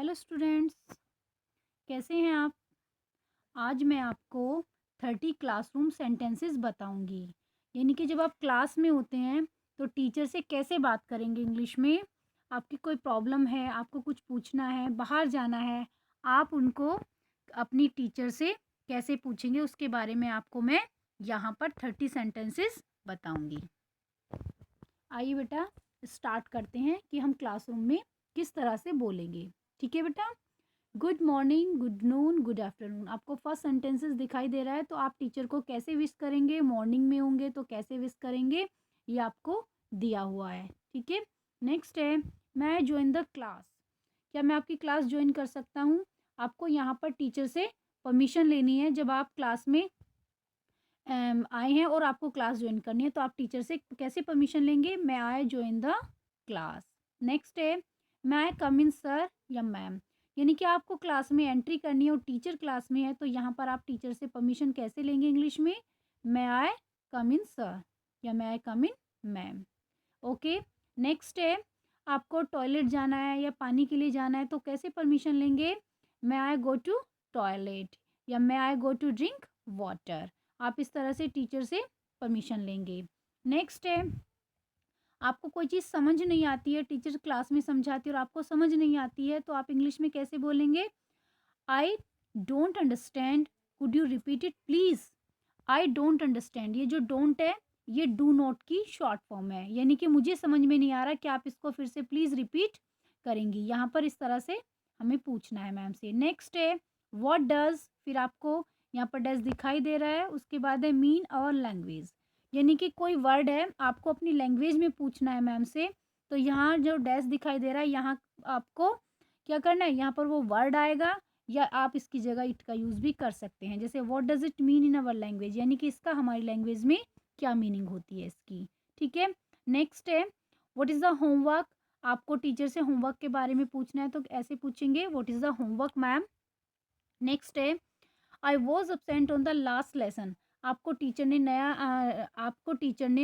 Hello students, कैसे हैं आप। आज मैं आपको 30 क्लासरूम सेंटेंसेस बताऊंगी। यानी कि जब आप क्लास में होते हैं तो टीचर से कैसे बात करेंगे इंग्लिश में। आपकी कोई प्रॉब्लम है, आपको कुछ पूछना है, बाहर जाना है, आप उनको अपनी टीचर से कैसे पूछेंगे उसके बारे में आपको मैं यहाँ पर 30 सेंटेंसेस बताऊंगी। आइए बेटा, स्टार्ट करते हैं कि हम क्लासरूम में किस तरह से बोलेंगे। ठीक है बेटा। Good morning, good noon, good afternoon. आपको फर्स्ट सेंटेंसेस दिखाई दे रहा है तो आप टीचर को कैसे विश करेंगे। मॉर्निंग में होंगे तो कैसे विश करेंगे, ये आपको दिया हुआ है। ठीक है। नेक्स्ट है, मैं ज्वाइन द क्लास। क्या मैं आपकी क्लास ज्वाइन कर सकता हूँ। आपको यहाँ पर टीचर से परमिशन लेनी है। जब आप क्लास में आए हैं और आपको क्लास ज्वाइन करनी है तो आप टीचर से कैसे परमिशन लेंगे। मैं I join the class. Next है, मैं आई कम इन सर या मैम। यानी कि आपको क्लास में एंट्री करनी है और टीचर क्लास में है तो यहाँ पर आप टीचर से परमिशन कैसे लेंगे इंग्लिश में। मैं आई कम इन सर या मैं आई कम इन मैम। ओके। नेक्स्ट है, आपको टॉयलेट जाना है या पानी के लिए जाना है तो कैसे परमिशन लेंगे। मैं आई गो टू टॉयलेट या मैं आई गो टू ड्रिंक वाटर। आप इस तरह से टीचर से परमिशन लेंगे। नेक्स्ट है, आपको कोई चीज़ समझ नहीं आती है, टीचर क्लास में समझाती है और आपको समझ नहीं आती है तो आप इंग्लिश में कैसे बोलेंगे। I don't understand, could you repeat it please. I don't understand, ये जो डोंट है ये डू नॉट की शॉर्ट फॉर्म है। यानी कि मुझे समझ में नहीं आ रहा, कि आप इसको फिर से प्लीज़ रिपीट करेंगी। यहाँ पर इस तरह से हमें पूछना है मैम से। नेक्स्ट है, व्हाट डज। फिर आपको यहाँ पर डज दिखाई दे रहा है, उसके बाद है मीन और लैंग्वेज। यानी कि कोई वर्ड है आपको अपनी लैंग्वेज में पूछना है मैम से। तो यहाँ जो डैश दिखाई दे रहा है यहाँ आपको क्या करना है, यहाँ पर वो वर्ड आएगा या आप इसकी जगह इट का यूज़ भी कर सकते हैं। जैसे what does it mean in our language, यानी कि इसका हमारी लैंग्वेज में क्या मीनिंग होती है इसकी। ठीक है। नेक्स्ट है, व्हाट इज़ द होमवर्क। आपको टीचर से होमवर्क के बारे में पूछना है तो ऐसे पूछेंगे, what is the homework ma'am. Next है, I was absent on the last lesson. आपको टीचर ने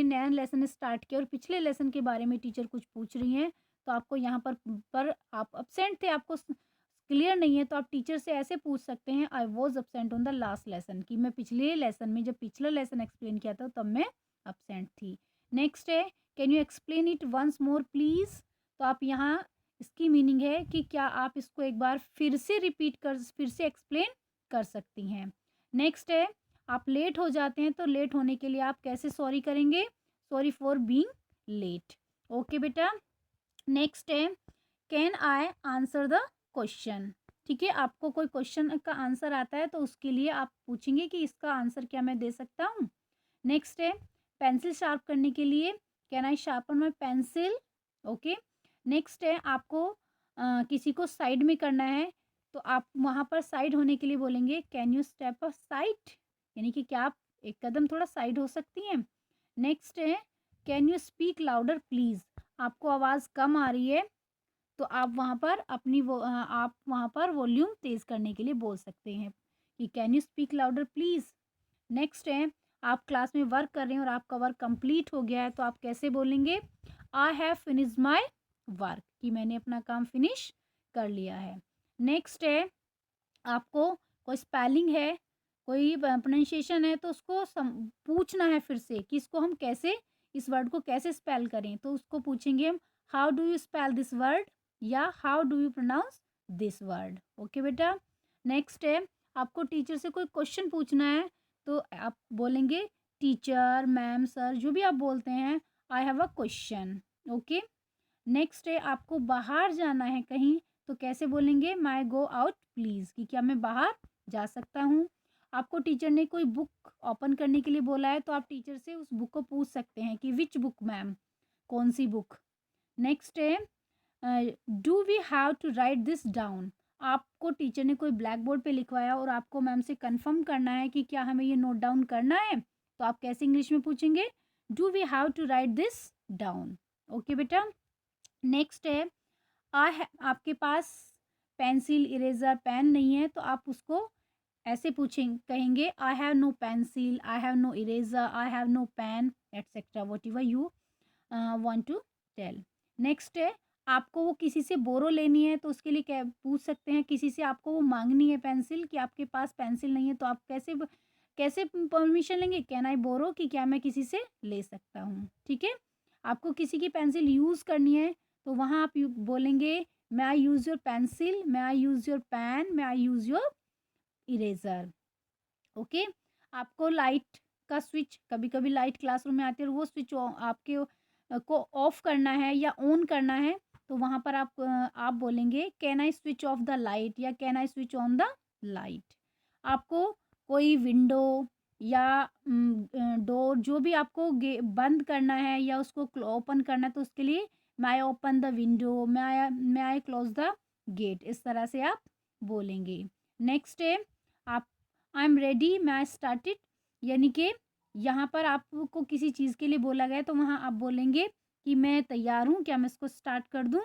नया लेसन स्टार्ट किया और पिछले लेसन के बारे में टीचर कुछ पूछ रही हैं तो आपको यहाँ पर आप अब्सेंट थे, आपको क्लियर नहीं है तो आप टीचर से ऐसे पूछ सकते हैं, आई was absent on the last lesson, कि मैं पिछले लेसन में जब पिछला लेसन एक्सप्लेन किया था तब मैं अब्सेंट थी। नेक्स्ट है, can you explain it once more please. तो आप यहाँ इसकी मीनिंग है कि क्या आप इसको एक बार फिर से एक्सप्लेन कर सकती हैं। नेक्स्ट है, आप लेट हो जाते हैं तो लेट होने के लिए आप कैसे सॉरी करेंगे, sorry for being late. Okay बेटा। नेक्स्ट है, can I answer the question. ठीक है, आपको कोई क्वेश्चन का आंसर आता है तो उसके लिए आप पूछेंगे कि इसका आंसर क्या मैं दे सकता हूँ। नेक्स्ट है, पेंसिल शार्प करने के लिए can I sharpen my pencil. Okay. Next है, आपको किसी को साइड में करना है तो आप वहाँ पर साइड होने के लिए बोलेंगे, can you step a side, यानी कि क्या आप एक कदम थोड़ा साइड हो सकती हैं। नेक्स्ट है, can you speak louder please. आपको आवाज़ कम आ रही है तो आप वहाँ पर आप वहाँ पर वॉल्यूम तेज़ करने के लिए बोल सकते हैं कि can you speak louder please. Next है, आप क्लास में वर्क कर रहे हैं और आपका वर्क कंप्लीट हो गया है तो आप कैसे बोलेंगे, I have finished my work, कि मैंने अपना काम फिनिश कर लिया है। नेक्स्ट है, आपको कोई स्पेलिंग है, कोई प्रोनाउंसिएशन है तो उसको पूछना है फिर से कि इसको हम कैसे, इस वर्ड को कैसे स्पेल करें। तो उसको पूछेंगे हम, how do you spell this word या how do you pronounce this word. Okay बेटा। नेक्स्ट है, आपको टीचर से कोई क्वेश्चन पूछना है तो आप बोलेंगे, टीचर, मैम, सर, जो भी आप बोलते हैं, I have a question. Okay. Next है, आपको बाहर जाना है कहीं तो कैसे बोलेंगे, माई गो आउट प्लीज़, कि क्या मैं बाहर जा सकता हूँ। आपको टीचर ने कोई बुक ओपन करने के लिए बोला है तो आप टीचर से उस बुक को पूछ सकते हैं कि विच बुक मैम, कौन सी बुक। नेक्स्ट है, do we have to write this down. आपको टीचर ने कोई ब्लैक बोर्ड पे लिखवाया और आपको मैम से कंफर्म करना है कि क्या हमें ये नोट डाउन करना है तो आप कैसे इंग्लिश में पूछेंगे, do we have to write this down. Okay बेटा। नेक्स्ट है, आपके पास पेंसिल, इरेज़र, पेन नहीं है तो आप उसको ऐसे कहेंगे, I have no pencil, I have no eraser, I have no pen, etcetera, whatever you want to tell. Next है, आपको वो किसी से बोरो लेनी है तो उसके लिए क्या पूछ सकते हैं, किसी से आपको वो माँगनी है पेंसिल कि आपके पास पेंसिल नहीं है तो आप कैसे परमिशन लेंगे? कैन आई बोरो कि क्या मैं किसी से ले सकता हूँ, ठीक है? आपको किसी की पेंसिल यूज़ करनी है तो वहाँ आप यू बोलेंगे may I use your pencil, may I use your pen, may I use your eraser. Okay. आपको लाइट का स्विच, कभी कभी लाइट क्लासरूम में आती है और वो स्विच आपके को ऑफ करना है या ऑन करना है तो वहाँ पर आप बोलेंगे can I switch off the light या can I switch on the light. आपको कोई विंडो या डोर जो भी आपको बंद करना है या उसको ओपन करना है तो उसके लिए मैं आई ओपन द विंडो, मैं आई क्लोज द गेट, इस तरह से आप बोलेंगे। नेक्स्ट है आप आई एम रेडी, मैं स्टार्टेड, यानी कि यहाँ पर आपको किसी चीज़ के लिए बोला गया है तो वहाँ आप बोलेंगे कि मैं तैयार हूँ, क्या मैं इसको स्टार्ट कर दूँ।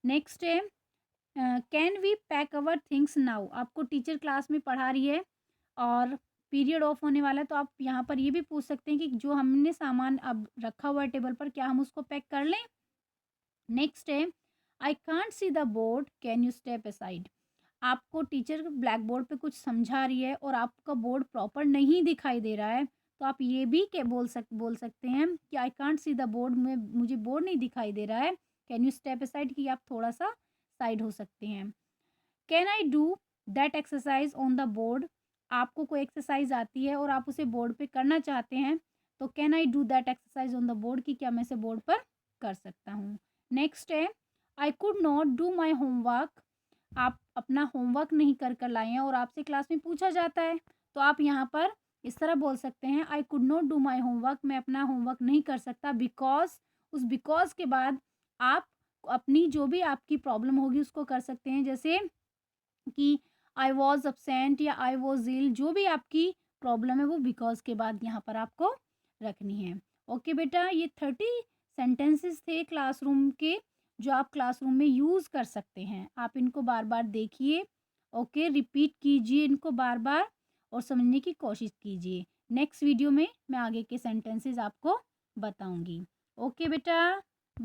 नेक्स्ट है can we pack our things now. आपको टीचर क्लास में पढ़ा रही है और पीरियड ऑफ होने वाला है तो आप यहाँ पर ये भी पूछ सकते हैं कि जो हमने सामान अब रखा हुआ है टेबल पर क्या हम उसको पैक कर लें। नेक्स्ट है I can't see the board, can you step aside. आपको टीचर ब्लैक बोर्ड पे कुछ समझा रही है और आपका बोर्ड प्रॉपर नहीं दिखाई दे रहा है तो आप ये भी क्या बोल सकते हैं कि I can't see the board में मुझे बोर्ड नहीं दिखाई दे रहा है, कैन यू स्टेप असाइड कि आप थोड़ा सा साइड हो सकते हैं। Can I do that exercise on the board. आपको कोई एक्सरसाइज आती है और आप उसे बोर्ड पे करना चाहते हैं तो can I do that exercise on the board कि क्या मैं इसे बोर्ड पर कर सकता हूँ। नेक्स्ट है I could not do my homework. आप अपना होमवर्क नहीं कर लाए हैं और आपसे क्लास में पूछा जाता है तो आप यहाँ पर इस तरह बोल सकते हैं I could not do my homework, मैं अपना होमवर्क नहीं कर सकता बिकॉज। उस बिकॉज के बाद आप अपनी जो भी आपकी प्रॉब्लम होगी उसको कर सकते हैं, जैसे कि आई वॉज अपसेंट या आई वॉज इल, जो भी आपकी प्रॉब्लम है वो बिकॉज के बाद यहाँ पर आपको रखनी है। ओके बेटा, ये 30 सेंटेंसेस थे क्लासरूम के जो आप क्लासरूम में यूज़ कर सकते हैं। आप इनको बार बार देखिए, ओके, रिपीट कीजिए इनको बार बार और समझने की कोशिश कीजिए। नेक्स्ट वीडियो में मैं आगे के सेंटेंसेस आपको बताऊंगी। ओके बेटा।